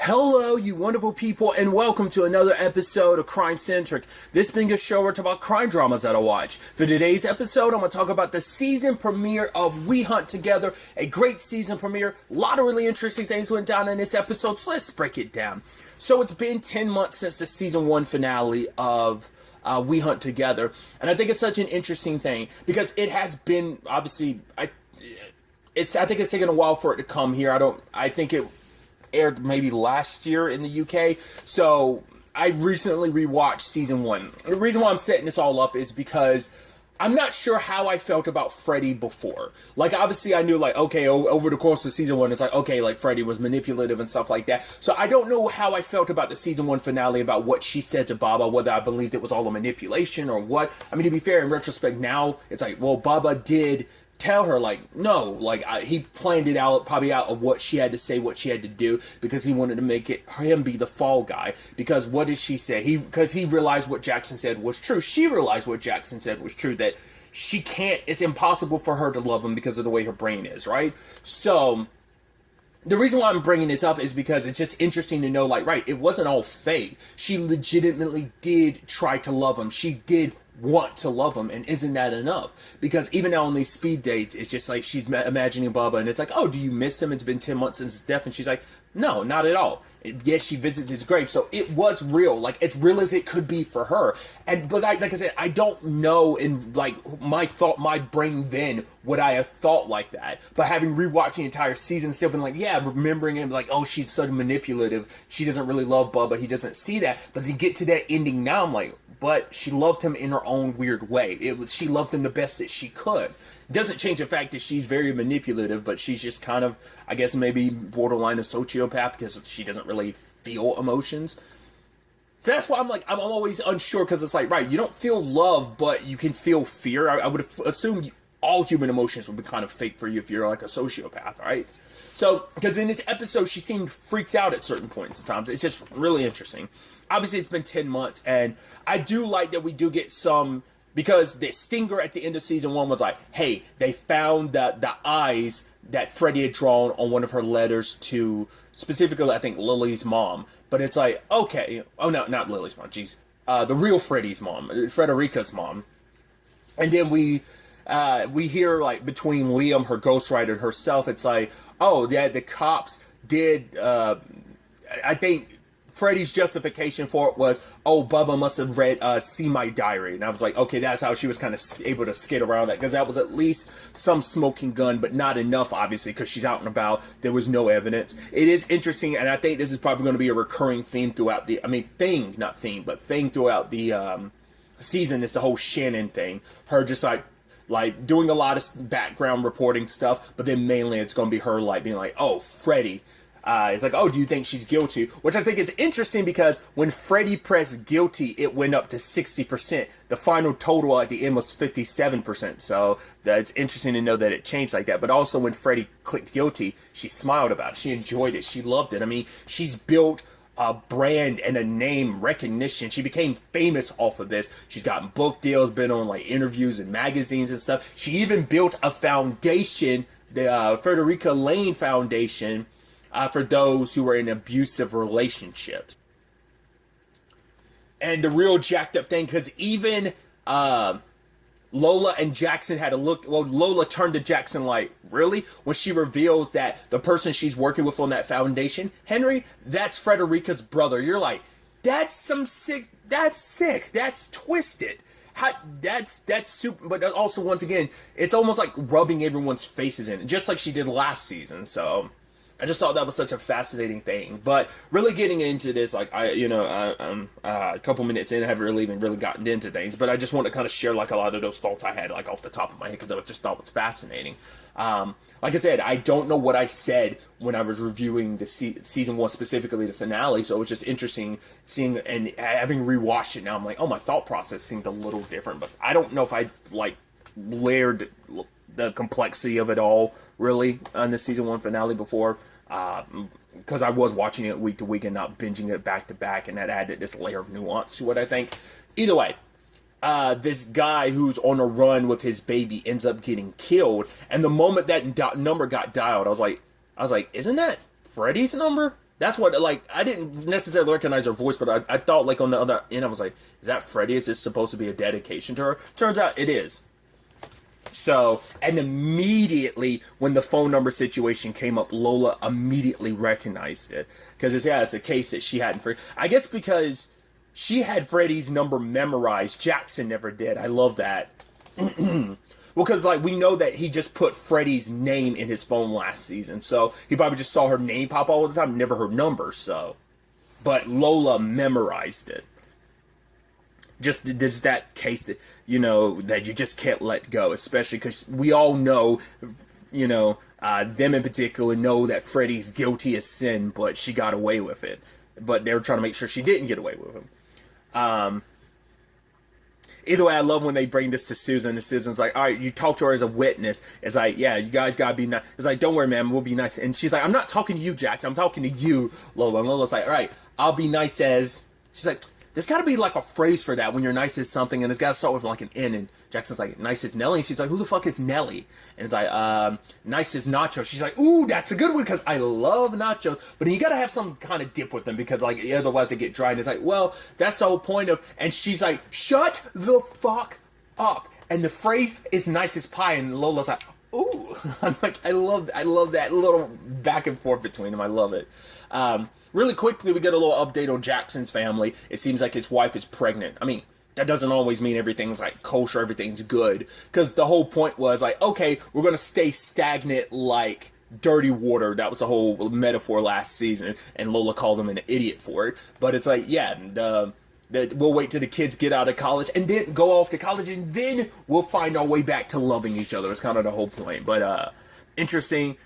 Hello, you wonderful people, and welcome to another episode of Crime Centric. This being a show where I talk about crime dramas that I watch. For today's episode, I'm going to talk about the season premiere of We Hunt Together. A great season premiere. A lot of really interesting things went down in this episode, so let's break it down. So it's been 10 months since the season 1 finale of We Hunt Together, and I think it's such an interesting thing because it has been, obviously, I think it's taken a while for it to come here. I think it aired maybe last year in the UK, so I recently rewatched season 1. The reason why I'm setting this all up is because I'm not sure how I felt about Freddy before. Like, obviously I knew, like, okay, over the course of season 1, it's like, okay, like, Freddy was manipulative and stuff like that. So I don't know how I felt about the season 1 finale, about what she said to Baba, whether I believed it was all a manipulation or what. I mean, to be fair, in retrospect now, it's like, well, Baba did tell her, like, no, like, he planned it out, probably out of what she had to say, what she had to do, because he wanted to make him be the fall guy. Because what did she say? Because he realized what Jackson said was true. She realized what Jackson said was true, that she can't, it's impossible for her to love him because of the way her brain is, right? So the reason why I'm bringing this up is because it's just interesting to know, like, right, it wasn't all fake. She legitimately did try to love him. She did want to love him, and isn't that enough? Because even now on these speed dates, it's just like she's imagining Bubba, and it's like, oh, do you miss him? It's been 10 months since his death, and she's like, no, not at all. Yes, she visits his grave, so it was real, like, as real as it could be for her. But like I said, I don't know, in like my brain then, would I have thought like that. But having rewatched the entire season, still been like, yeah, remembering him, like, oh, she's so manipulative, she doesn't really love Bubba, he doesn't see that. But to get to that ending now, I'm like, but she loved him in her own weird way. She loved him the best that she could. Doesn't change the fact that she's very manipulative, but she's just kind of, I guess, maybe borderline a sociopath because she doesn't really feel emotions. So that's why I'm always unsure, because it's like, right, you don't feel love, but you can feel fear. I would assume all human emotions would be kind of fake for you if you're like a sociopath, right? So, because in this episode, she seemed freaked out at certain points at times. It's just really interesting. Obviously, it's been 10 months, and I do like that we do get some, because the stinger at the end of season 1 was like, hey, they found the eyes that Freddy had drawn on one of her letters to, specifically, I think, Lily's mom. But it's like, okay, oh, no, not Lily's mom, jeez. The real Freddy's mom, Frederica's mom. And then we hear, like, between Liam, her ghostwriter, and herself, it's like, oh, yeah, the cops did, I think Freddy's justification for it was, oh, Bubba must have read See My Diary. And I was like, okay, that's how she was kind of able to skid around that, because that was at least some smoking gun, but not enough, obviously, because she's out and about. There was no evidence. It is interesting, and I think this is probably going to be a recurring theme throughout the, thing throughout the season, is the whole Shannon thing. Her just like doing a lot of background reporting stuff, but then mainly it's going to be her, like, being like, oh, Freddy. It's like, oh, do you think she's guilty? Which I think is interesting, because when Freddy pressed guilty, it went up to 60%. The final total at the end was 57%. So that's interesting to know that it changed like that. But also when Freddy clicked guilty, she smiled about it. She enjoyed it. She loved it. I mean, she's built a brand and a name recognition. She became famous off of this. She's gotten book deals, been on like interviews and magazines and stuff. She even built a foundation, the Frederica Lane Foundation, for those who are in abusive relationships. And the real jacked up thing, because even Lola and Jackson had a look. Well, Lola turned to Jackson like, really? When she reveals that the person she's working with on that foundation, Henry, that's Frederica's brother. You're like, that's sick, that's twisted. That's super. But also, once again, it's almost like rubbing everyone's faces in, just like she did last season. So I just thought that was such a fascinating thing. But really getting into this, like, I'm a couple minutes in, I haven't really even gotten into things. But I just want to kind of share, like, a lot of those thoughts I had, like, off the top of my head, because I just thought it was fascinating. Like I said, I don't know what I said when I was reviewing the season 1, specifically the finale. So it was just interesting seeing, and having rewatched it now, I'm like, oh, my thought process seemed a little different. But I don't know if I, like, layered the complexity of it all, really, on the season 1 finale before, because I was watching it week to week and not binging it back to back, and that added this layer of nuance to what I think. Either way, this guy who's on a run with his baby ends up getting killed, and the moment that number got dialed, I was like, isn't that Freddy's number? That's what, like, I didn't necessarily recognize her voice, but I thought, like, on the other end, I was like, is that Freddie? Is this supposed to be a dedication to her? Turns out it is. So, and immediately when the phone number situation came up, Lola immediately recognized it. Because it's a case that she hadn't, I guess because she had Freddie's number memorized. Jackson never did. I love that. Well, because, like, we know that he just put Freddie's name in his phone last season, so he probably just saw her name pop all the time, never her number, so. But Lola memorized it. Just, there's that case that, you know, that you just can't let go, especially because we all know, you know, them in particular know that Freddie's guilty as sin, but she got away with it. But they were trying to make sure she didn't get away with him. Either way, I love when they bring this to Susan, and Susan's like, all right, you talk to her as a witness. It's like, yeah, you guys gotta be nice. It's like, don't worry, man, we'll be nice. And she's like, I'm not talking to you, Jax, I'm talking to you, Lola. And Lola's like, all right, I'll be nice as... She's like, there's gotta be like a phrase for that when you're nice as something, and it's gotta start with like an N. And Jackson's like, nice as Nelly? And she's like, who the fuck is Nelly? And it's like, nice as Nacho. She's like, ooh, that's a good one, because I love nachos. But you gotta have some kind of dip with them, because like otherwise they get dry. And it's like, well, that's the whole point of... And she's like, shut the fuck up. And the phrase is nice as pie, and Lola's like, ooh. I'm like, I love that little back and forth between them. I love it. Really quickly, we get a little update on Jackson's family. It seems like his wife is pregnant. I mean, that doesn't always mean everything's like kosher, everything's good. Because the whole point was like, okay, we're going to stay stagnant like dirty water. That was the whole metaphor last season. And Lola called him an idiot for it. But it's like, yeah, we'll wait till the kids get out of college and then go off to college. And then we'll find our way back to loving each other. It's kind of the whole point. But interesting.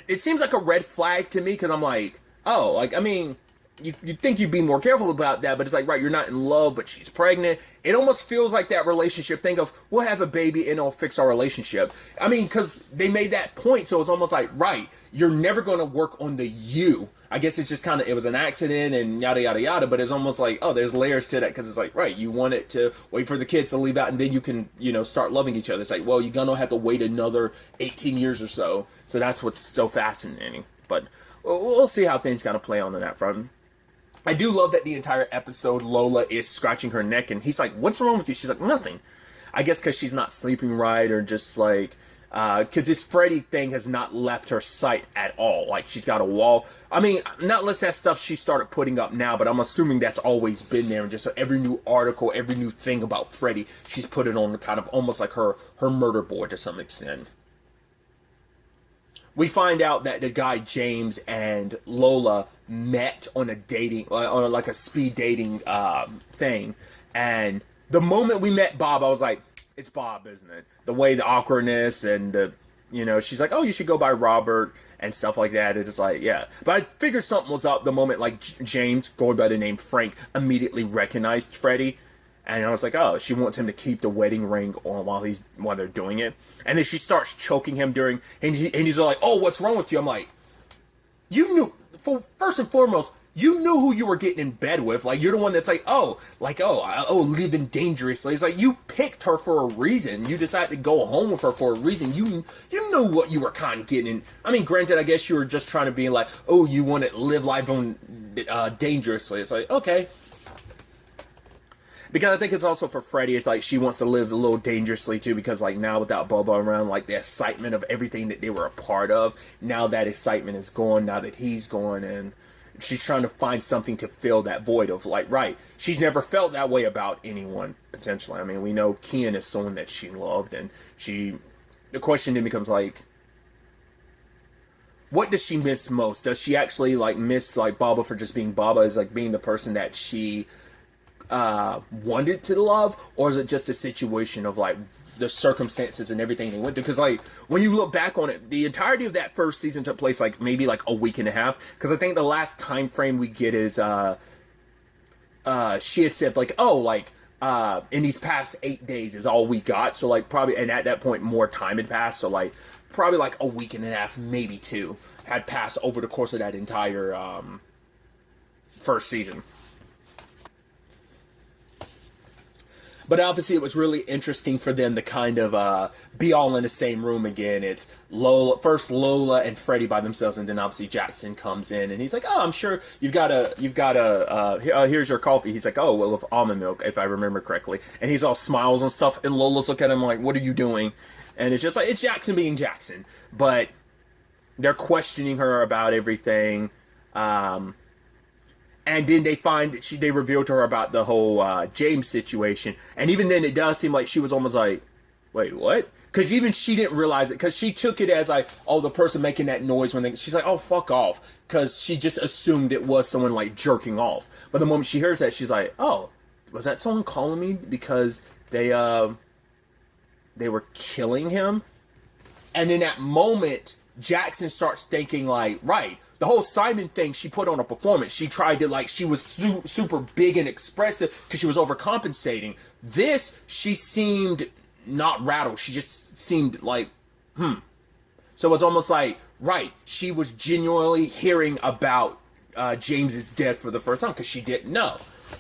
It seems like a red flag to me, because I'm like, oh, like, I mean, you'd think you'd be more careful about that, but it's like, right, you're not in love, but she's pregnant. It almost feels like that relationship thing of, we'll have a baby and it'll fix our relationship. I mean, because they made that point, so it's almost like, right, you're never going to work on the you. I guess it's just kind of, it was an accident and yada, yada, yada, but it's almost like, oh, there's layers to that, because it's like, right, you want it to wait for the kids to leave out, and then you can, you know, start loving each other. It's like, well, you're going to have to wait another 18 years or so, so that's what's so fascinating. But we'll see how things kind of play on that front. I do love that the entire episode, Lola is scratching her neck, and he's like, what's wrong with you? She's like, nothing. I guess because she's not sleeping right, or just like, because this Freddy thing has not left her sight at all. Like, she's got a wall. I mean, not unless that stuff she started putting up now, but I'm assuming that's always been there. And just every new article, every new thing about Freddy, she's put it on kind of almost like her murder board to some extent. We find out that the guy James and Lola met on a dating, on like a speed dating thing. And the moment we met Bob, I was like, it's Bob, isn't it? The way, the awkwardness, and the, you know, she's like, oh, you should go by Robert and stuff like that. It's like, yeah. But I figured something was up the moment like James, going by the name Frank, immediately recognized Freddy. And I was like, oh, she wants him to keep the wedding ring on while they're doing it. And then she starts choking him during, and he's like, oh, what's wrong with you? I'm like, you knew, first and foremost, you knew who you were getting in bed with. Like, you're the one that's like, living dangerously. It's like, you picked her for a reason. You decided to go home with her for a reason. You knew what you were kind of getting in. I mean, granted, I guess you were just trying to be like, oh, you want to live life on dangerously. It's like, okay. Because I think it's also for Freddy, it's like she wants to live a little dangerously too, because like now without Bubba around, like the excitement of everything that they were a part of, now that excitement is gone, now that he's gone, and she's trying to find something to fill that void of, like, right, she's never felt that way about anyone, potentially. I mean, we know Kian is someone that she loved, and the question then becomes like, what does she miss most? Does she actually like miss like Baba for just being Baba, as like being the person that she wanted to love, or is it just a situation of like the circumstances and everything they went through? Because like when you look back on it, the entirety of that first season took place like maybe like a week and a half, because I think the last time frame we get is she had said like, oh, like in these past 8 days is all we got, so like probably, and at that point more time had passed, so like probably like a week and a half, maybe two, had passed over the course of that entire first season. But obviously it was really interesting for them to kind of be all in the same room again. It's first Lola and Freddie by themselves, and then obviously Jackson comes in, and he's like, oh, I'm sure you've got here's your coffee. He's like, oh, well, with almond milk, if I remember correctly. And he's all smiles and stuff, and Lola's looking at him like, what are you doing? And it's just like, it's Jackson being Jackson. But they're questioning her about everything. And then they reveal to her about the whole James situation. And even then, it does seem like she was almost like, wait, what? Because even she didn't realize it. Because she took it as like, oh, the person making that noise she's like, oh, fuck off. Because she just assumed it was someone like jerking off. But the moment she hears that, she's like, oh, was that someone calling me because they were killing him? And in that moment, Jackson starts thinking like, right, the whole Simon thing, she put on a performance. She tried to like, she was super big and expressive because she was overcompensating. This, she seemed not rattled. She just seemed like, So it's almost like, right, she was genuinely hearing about James's death for the first time because she didn't know.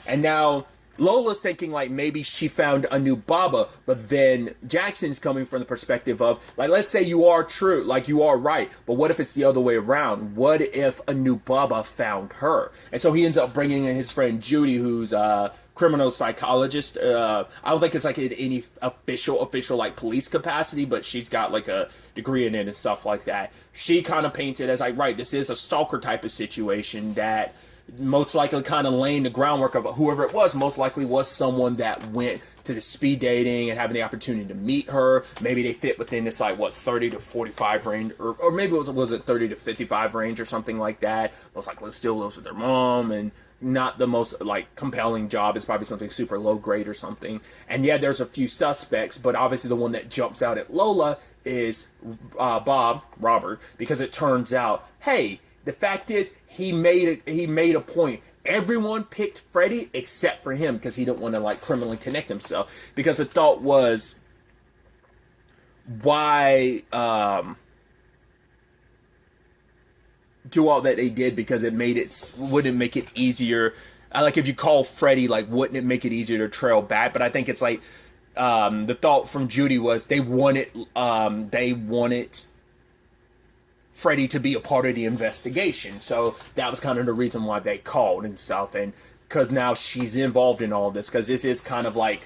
And now Lola's thinking like maybe she found a new Baba, but then Jackson's coming from the perspective of like, let's say you are true, like you are right, but what if it's the other way around? What if a new Baba found her? And so he ends up bringing in his friend Judy, who's a criminal psychologist. I don't think it's like in any official like police capacity, but she's got like a degree in it and stuff like that. She kind of paints it as like, right, this is a stalker type of situation that most likely kind of laying the groundwork of whoever it was, most likely was someone that went to the speed dating and having the opportunity to meet her. Maybe they fit within this like 30 to 45 range, or maybe was it 30 to 55 range or something like that. Most likely still lives with their mom, and not the most like compelling job. It's probably something super low grade or something. And yeah, there's a few suspects, but obviously the one that jumps out at Lola is Robert, because it turns out, hey, the fact is, he made a point. Everyone picked Freddie except for him because he didn't want to like criminally connect himself. Because the thought was, why do all that they did? Because wouldn't make it easier. Like if you call Freddie, like wouldn't it make it easier to trail back? But I think it's like the thought from Judy was they wanted Freddie to be a part of the investigation. So that was kind of the reason why they called and stuff. And because now she's involved in all this, because this is kind of like,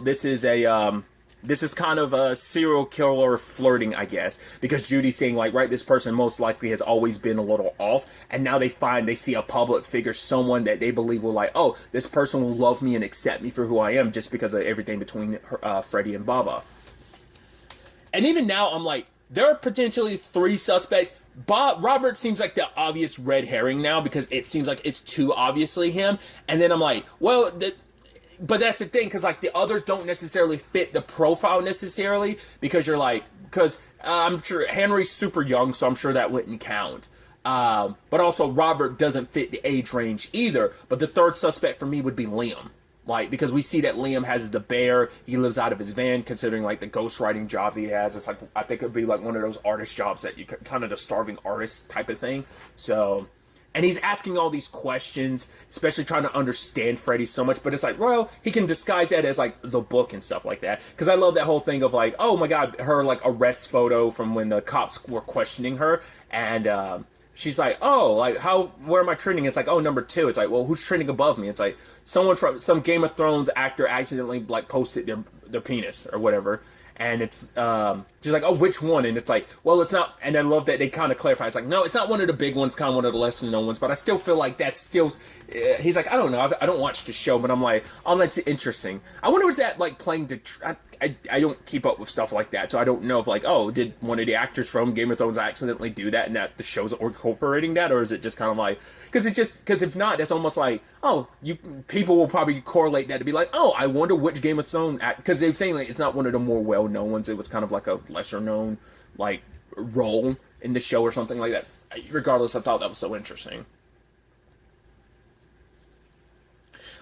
this is kind of a serial killer flirting, I guess, because Judy's saying like, right, this person most likely has always been a little off, and now they see a public figure, someone that they believe will like, oh, this person will love me and accept me for who I am just because of everything between Freddie and Baba. And even now I'm like, there are potentially 3 suspects. Robert seems like the obvious red herring now because it seems like it's too obviously him. And then I'm like, well, but that's the thing, because like the others don't necessarily fit the profile necessarily, because I'm sure Henry's super young, so I'm sure that wouldn't count. But also Robert doesn't fit the age range either. But the third suspect for me would be Liam. Like, because we see that Liam has the bear, he lives out of his van, considering like the ghostwriting job he has. It's like, I think it would be like one of those artist jobs that you kind of the starving artist type of thing. So, and he's asking all these questions, especially trying to understand Freddy so much, but it's like, well, he can disguise that as like the book and stuff like that. Because I love that whole thing of like, oh my god, her like arrest photo from when the cops were questioning her, and she's like, oh, like, where am I trending? It's like, oh, number 2. It's like, well, who's trending above me? It's like, someone from some Game of Thrones actor accidentally, like, posted their penis or whatever. And it's, she's like, oh, which one? And it's like, well, it's not, and I love that they kind of clarify. It's like, no, it's not one of the big ones, kind of one of the lesser known ones, but I still feel like that's still, he's like, I don't know, I don't watch the show, but I'm like, oh, that's interesting. I wonder, was that, like, playing, I don't keep up with stuff like that, so I don't know if, like, oh, did one of the actors from Game of Thrones accidentally do that, and that the show's incorporating that, or is it just kind of like, because if not, that's almost like, oh, people will probably correlate that to be like, oh, I wonder which Game of Thrones because they're saying, like, it's not one of the more well-known ones, it was kind of like a lesser-known, like, role in the show or something like that. Regardless, I thought that was so interesting.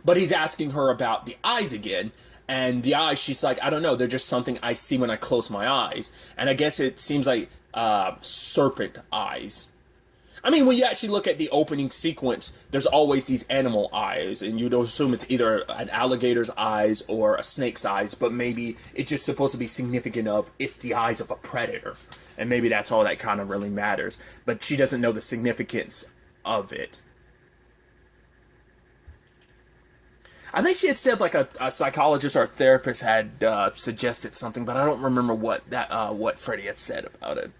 But he's asking her about the eyes again, and the eyes, she's like, I don't know, they're just something I see when I close my eyes. And I guess it seems like serpent eyes. I mean, when you actually look at the opening sequence, there's always these animal eyes, and you'd assume it's either an alligator's eyes or a snake's eyes, but maybe it's just supposed to be significant of it's the eyes of a predator, and maybe that's all that kind of really matters. But she doesn't know the significance of it. I think she had said like a psychologist or a therapist had suggested something, but I don't remember what Freddie had said about it.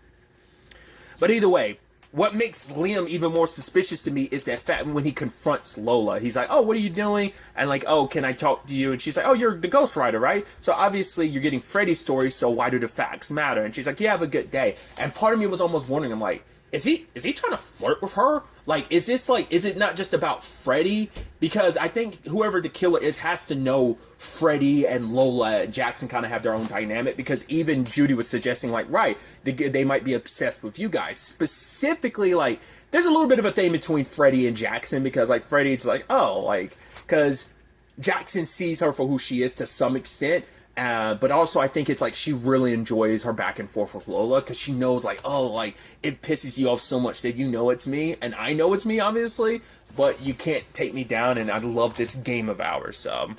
But either way, what makes Liam even more suspicious to me is that fact when he confronts Lola. He's like, oh, what are you doing? And like, oh, can I talk to you? And she's like, oh, you're the ghostwriter, right? So obviously you're getting Freddy's story, so why do the facts matter? And she's like, yeah, have a good day. And part of me was almost wondering, I'm like, is he trying to flirt with her? Like, is it not just about Freddy? Because I think whoever the killer is has to know Freddy and Lola and Jackson kind of have their own dynamic, because even Judy was suggesting, like, right, they might be obsessed with you guys. Specifically, like, there's a little bit of a thing between Freddy and Jackson, because, like, Freddy's like, oh, like, because Jackson sees her for who she is to some extent, but also I think it's like she really enjoys her back and forth with Lola, because she knows like, oh, like it pisses you off so much that you know it's me, and I know it's me obviously, but you can't take me down, and I love this game of ours. So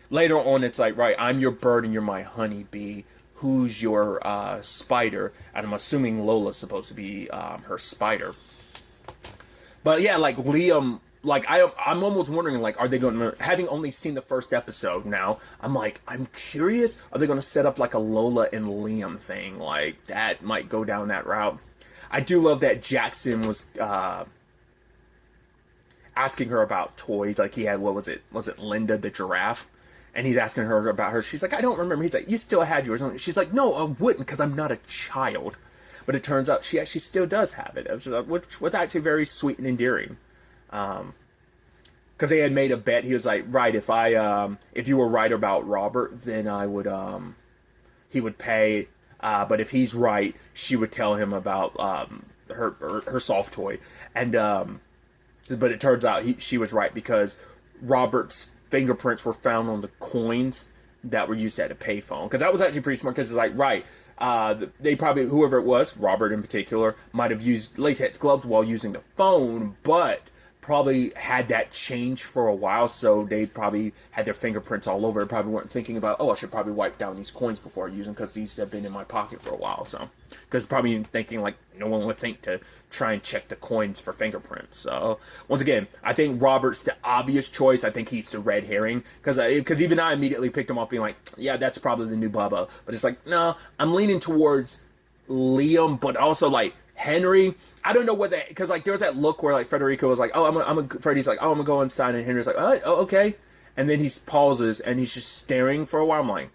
later on it's like, right, I'm your bird and you're my honeybee. Who's your spider? And I'm assuming Lola's supposed to be her spider. But yeah, like Liam, like I'm almost wondering, like, are they going to, having only seen the first episode now, I'm like, I'm curious, are they going to set up like a Lola and Liam thing? Like, that might go down that route. I do love that Jackson was asking her about toys. Like, he had, what was it Linda the giraffe? And he's asking her about her. She's like, I don't remember. He's like, you still had yours. She's like, no, I wouldn't, because I'm not a child. But it turns out she actually still does have it, which was actually very sweet and endearing. Because they had made a bet. He was like, right, if you were right about Robert, then I would, he would pay. But if he's right, she would tell him about her soft toy. And but it turns out she was right, because Robert's fingerprints were found on the coins that were used at a payphone. Because that was actually pretty smart, because it's like, right, they probably, whoever it was, Robert in particular, might have used latex gloves while using the phone, but probably had that change for a while, so they probably had their fingerprints all over it. Probably weren't thinking about, oh, I should probably wipe down these coins before I use them, because these have been in my pocket for a while. So, because probably thinking, like, no one would think to try and check the coins for fingerprints. So, once again, I think Robert's the obvious choice. I think he's the red herring, because even I immediately picked him up being like, yeah, that's probably the new Bubba. But it's like, no, I'm leaning towards Liam, but also, like, Henry, I don't know what that, because like there was that look where like Federico was like, oh, Freddy's like, oh, I'm gonna go inside, and Henry's like, oh, okay, and then he pauses and he's just staring for a while. I'm like,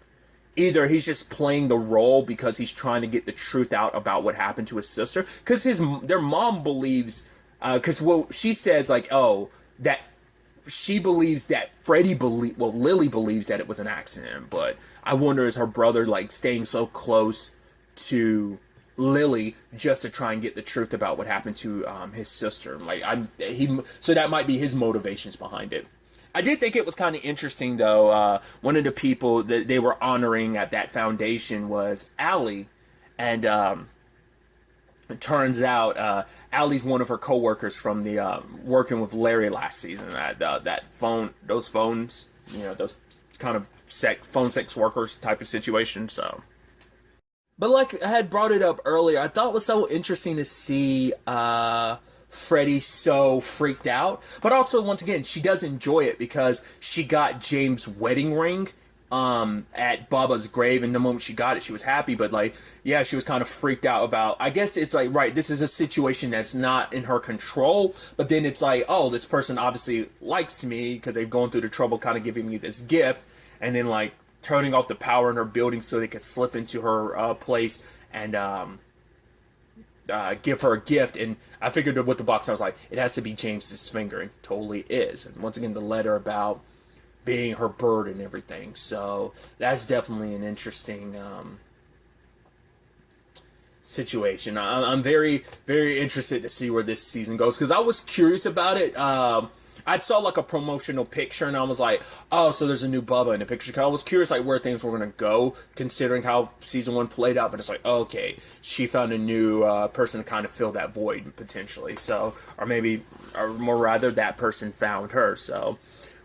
either he's just playing the role because he's trying to get the truth out about what happened to his sister, because their mom believes, because what she says, like, oh, that she believes that Lily believes that it was an accident, but I wonder, is her brother like staying so close to Lily just to try and get the truth about what happened to his sister? Like, so that might be his motivations behind it. I did think it was kind of interesting, though. One of the people that they were honoring at that foundation was Allie, and it turns out Allie's one of her coworkers from the working with Larry last season. Those phones, those kind of phone sex workers type of situation. So. But like I had brought it up earlier, I thought it was so interesting to see Freddy so freaked out. But also, once again, she does enjoy it because she got James' wedding ring at Bubba's grave, and the moment she got it, she was happy. But like, yeah, she was kind of freaked out about, I guess it's like, right, this is a situation that's not in her control. But then it's like, oh, this person obviously likes me because they've gone through the trouble kind of giving me this gift. And then like, turning off the power in her building so they could slip into her place and give her a gift. And I figured with the box, I was like, it has to be James's finger. And totally is. And once again, the letter about being her bird and everything. So that's definitely an interesting situation. I'm very, very interested to see where this season goes, because I was curious about it. I saw like a promotional picture and I was like, oh, so there's a new Bubba in the picture. Cause I was curious like where things were gonna go considering how season 1 played out. But it's like, okay, she found a new person to kind of fill that void potentially. So, or maybe, or more rather, that person found her. So,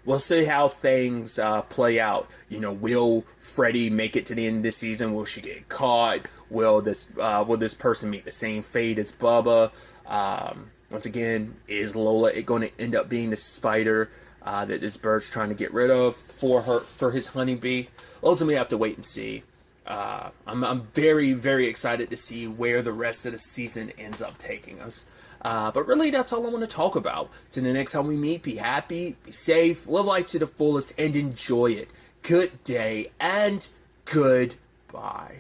we'll see how things play out. You know, will Freddie make it to the end of the season? Will she get caught? Will this person meet the same fate as Bubba? Once again, is Lola going to end up being the spider that this bird's trying to get rid of for his honeybee? Ultimately, I have to wait and see. I'm very, very excited to see where the rest of the season ends up taking us. But really, that's all I want to talk about. Till the next time we meet, be happy, be safe, live life to the fullest, and enjoy it. Good day and goodbye.